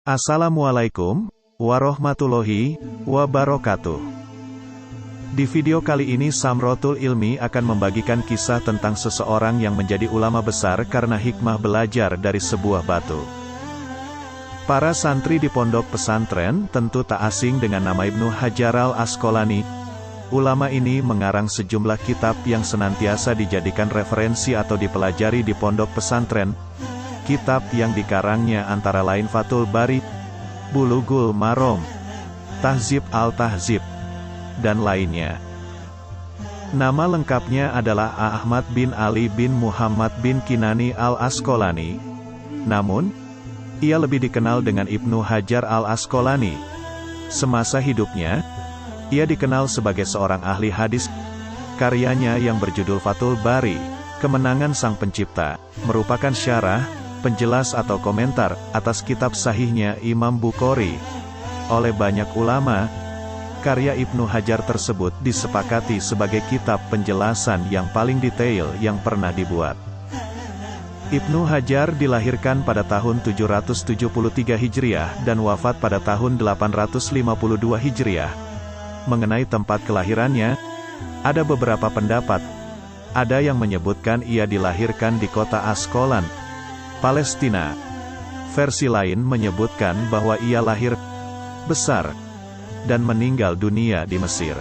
Assalamualaikum warahmatullahi wabarakatuh. Di video kali ini Samrotul Ilmi akan membagikan kisah tentang seseorang yang menjadi ulama besar karena hikmah belajar dari sebuah batu. Para santri di pondok pesantren tentu tak asing dengan nama Ibnu Hajar al-Asqalani. Ulama ini mengarang sejumlah kitab yang senantiasa dijadikan referensi atau dipelajari di pondok pesantren. Kitab yang dikarangnya antara lain Fathul Bari, Bulughul Maram, Tahdzib al-Tahdzib, dan lainnya. Nama lengkapnya adalah Ahmad bin Ali bin Muhammad bin Kinani al-Asqalani. Namun, ia lebih dikenal dengan Ibnu Hajar al-Asqalani. Semasa hidupnya, ia dikenal sebagai seorang ahli hadis. Karyanya yang berjudul Fathul Bari, Kemenangan Sang Pencipta, merupakan syarah, penjelas atau komentar atas kitab sahihnya Imam Bukhari. Oleh banyak ulama, karya Ibnu Hajar tersebut disepakati sebagai kitab penjelasan yang paling detail yang pernah dibuat. Ibnu Hajar dilahirkan pada tahun 773 Hijriah dan wafat pada tahun 852 Hijriah. Mengenai tempat kelahirannya, ada beberapa pendapat. Ada yang menyebutkan ia dilahirkan di kota Asqalan, Palestina. Versi lain menyebutkan bahwa ia lahir besar dan meninggal dunia di Mesir.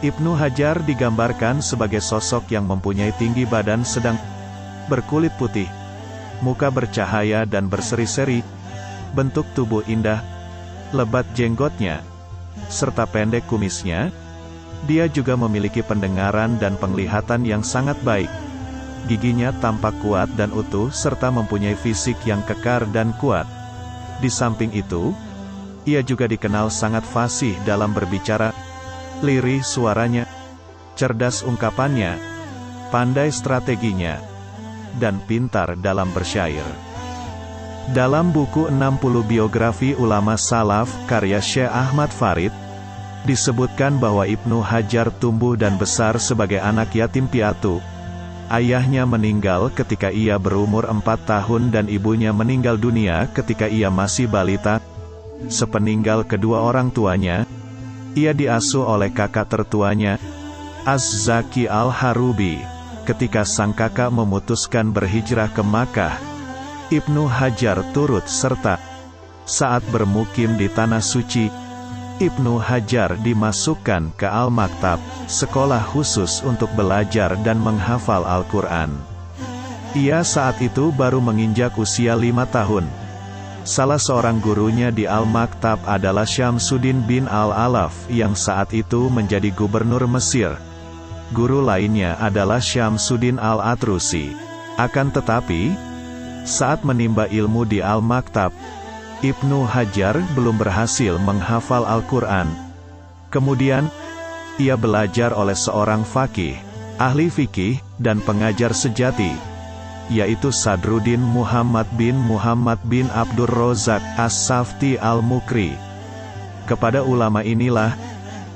Ibnu Hajar digambarkan sebagai sosok yang mempunyai tinggi badan sedang, berkulit putih, muka bercahaya dan berseri-seri, bentuk tubuh indah, lebat jenggotnya, serta pendek kumisnya. Dia juga memiliki pendengaran dan penglihatan yang sangat baik. Giginya tampak kuat dan utuh serta mempunyai fisik yang kekar dan kuat. Di samping itu, ia juga dikenal sangat fasih dalam berbicara, lirih suaranya, cerdas ungkapannya, pandai strateginya, dan pintar dalam bersyair. Dalam buku 60 biografi ulama salaf karya Syekh Ahmad Farid, disebutkan bahwa Ibnu Hajar tumbuh dan besar sebagai anak yatim piatu. Ayahnya meninggal ketika ia berumur 4 tahun dan ibunya meninggal dunia ketika ia masih balita. Sepeninggal kedua orang tuanya, ia diasuh oleh kakak tertuanya, Az-Zaki al-Harubi. Ketika sang kakak memutuskan berhijrah ke Makkah, Ibnu Hajar turut serta. Saat bermukim di Tanah Suci, Ibnu Hajar dimasukkan ke Al-Maktab, sekolah khusus untuk belajar dan menghafal Al-Quran. Ia saat itu baru menginjak usia 5 tahun. Salah seorang gurunya di Al-Maktab adalah Syamsuddin bin Al-Alaf yang saat itu menjadi gubernur Mesir. Guru lainnya adalah Syamsuddin Al-Atrusi. Akan tetapi, saat menimba ilmu di Al-Maktab, Ibnu Hajar belum berhasil menghafal Al-Quran. Kemudian, ia belajar oleh seorang faqih, ahli fikih, dan pengajar sejati, yaitu Sadruddin Muhammad bin Abdur Razak As-Safti Al-Mukri. Kepada ulama inilah,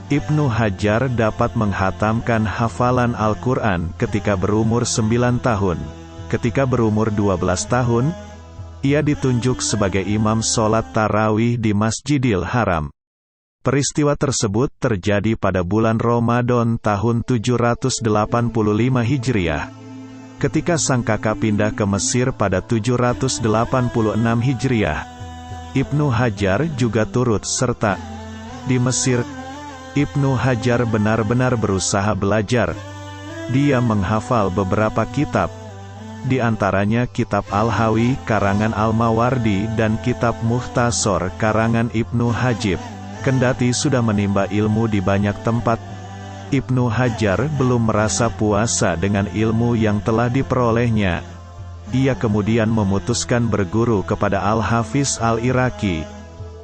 Ibnu Hajar dapat menghatamkan hafalan Al-Quran ketika berumur 9 tahun. Ketika berumur 12 tahun, ia ditunjuk sebagai imam sholat tarawih di Masjidil Haram. Peristiwa tersebut terjadi pada bulan Ramadan tahun 785 Hijriah. Ketika sang kakak pindah ke Mesir pada 786 Hijriah, Ibnu Hajar juga turut serta. Di Mesir, Ibnu Hajar benar-benar berusaha belajar. Dia menghafal beberapa kitab, di antaranya kitab Al-Hawi karangan Al-Mawardi dan kitab Mukhtasar karangan Ibnu Hajib. Kendati sudah menimba ilmu di banyak tempat, Ibnu Hajar belum merasa puasa dengan ilmu yang telah diperolehnya. Ia kemudian memutuskan berguru kepada Al-Hafiz Al-Iraqi,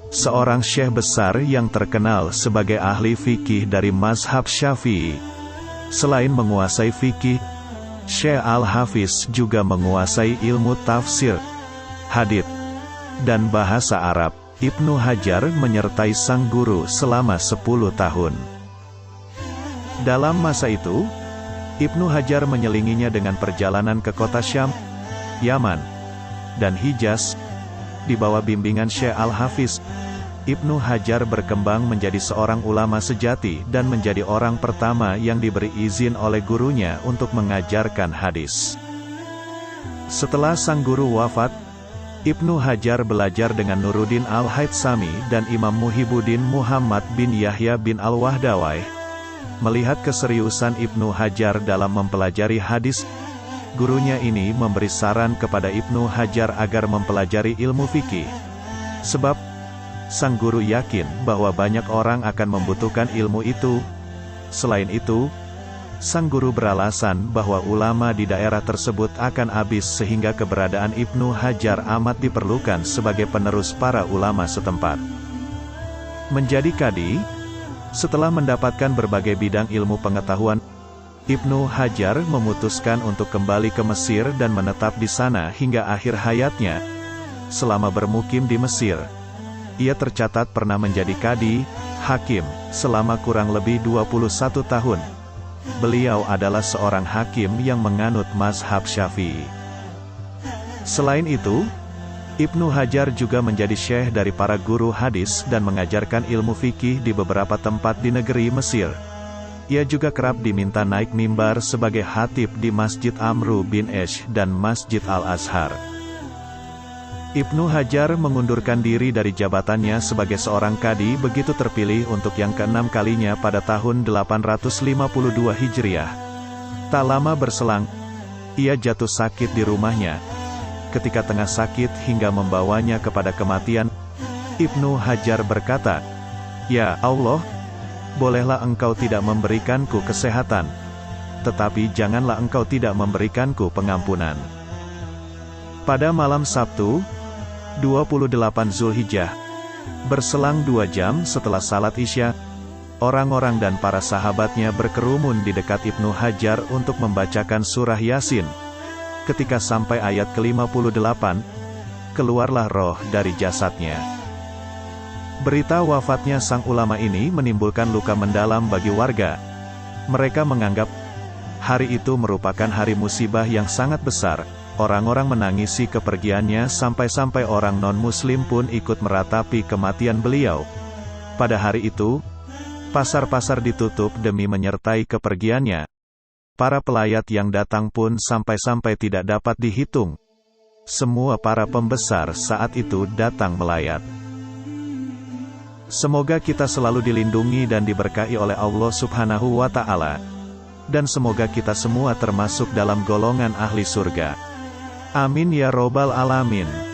seorang syekh besar yang terkenal sebagai ahli fikih dari mazhab Syafi'i. Selain menguasai fikih, Syekh Al-Hafiz juga menguasai ilmu tafsir, hadits, dan bahasa Arab. Ibnu Hajar menyertai sang guru selama 10 tahun. Dalam masa itu, Ibnu Hajar menyelinginya dengan perjalanan ke kota Syam, Yaman, dan Hijaz. Di bawah bimbingan Syekh Al-Hafiz, Ibnu Hajar berkembang menjadi seorang ulama sejati dan menjadi orang pertama yang diberi izin oleh gurunya untuk mengajarkan hadis. Setelah sang guru wafat, Ibnu Hajar belajar dengan Nuruddin Al-Haythami dan Imam Muhibbuddin Muhammad bin Yahya bin Al-Wahdawai. Melihat keseriusan Ibnu Hajar dalam mempelajari hadis, gurunya ini memberi saran kepada Ibnu Hajar agar mempelajari ilmu fikih. Sebab, sang guru yakin bahwa banyak orang akan membutuhkan ilmu itu. Selain itu, sang guru beralasan bahwa ulama di daerah tersebut akan habis sehingga keberadaan Ibnu Hajar amat diperlukan sebagai penerus para ulama setempat. Menjadi kadi, setelah mendapatkan berbagai bidang ilmu pengetahuan, Ibnu Hajar memutuskan untuk kembali ke Mesir dan menetap di sana hingga akhir hayatnya. Selama bermukim di Mesir, ia tercatat pernah menjadi kadi, hakim, selama kurang lebih 21 tahun. Beliau adalah seorang hakim yang menganut mazhab Syafi'i. Selain itu, Ibnu Hajar juga menjadi syekh dari para guru hadis dan mengajarkan ilmu fikih di beberapa tempat di negeri Mesir. Ia juga kerap diminta naik mimbar sebagai khatib di Masjid Amru bin Esh dan Masjid Al-Azhar. Ibnu Hajar mengundurkan diri dari jabatannya sebagai seorang kadi begitu terpilih untuk yang ke-6 kalinya pada tahun 852 Hijriah. Tak lama berselang, ia jatuh sakit di rumahnya. Ketika tengah sakit hingga membawanya kepada kematian, Ibnu Hajar berkata, "Ya Allah, bolehlah Engkau tidak memberikanku kesehatan, tetapi janganlah Engkau tidak memberikanku pengampunan." Pada malam Sabtu, 28 Zulhijjah, berselang 2 jam setelah salat Isya, orang-orang dan para sahabatnya berkerumun di dekat Ibnu Hajar untuk membacakan surah Yasin. Ketika sampai ayat ke-58, keluarlah roh dari jasadnya. Berita wafatnya sang ulama ini menimbulkan luka mendalam bagi warga. Mereka menganggap hari itu merupakan hari musibah yang sangat besar. Orang-orang menangisi kepergiannya sampai-sampai orang non-muslim pun ikut meratapi kematian beliau. Pada hari itu, pasar-pasar ditutup demi menyertai kepergiannya. Para pelayat yang datang pun sampai-sampai tidak dapat dihitung. Semua para pembesar saat itu datang melayat. Semoga kita selalu dilindungi dan diberkahi oleh Allah Subhanahu wa Ta'ala. Dan semoga kita semua termasuk dalam golongan ahli surga. Amin ya robbal alamin.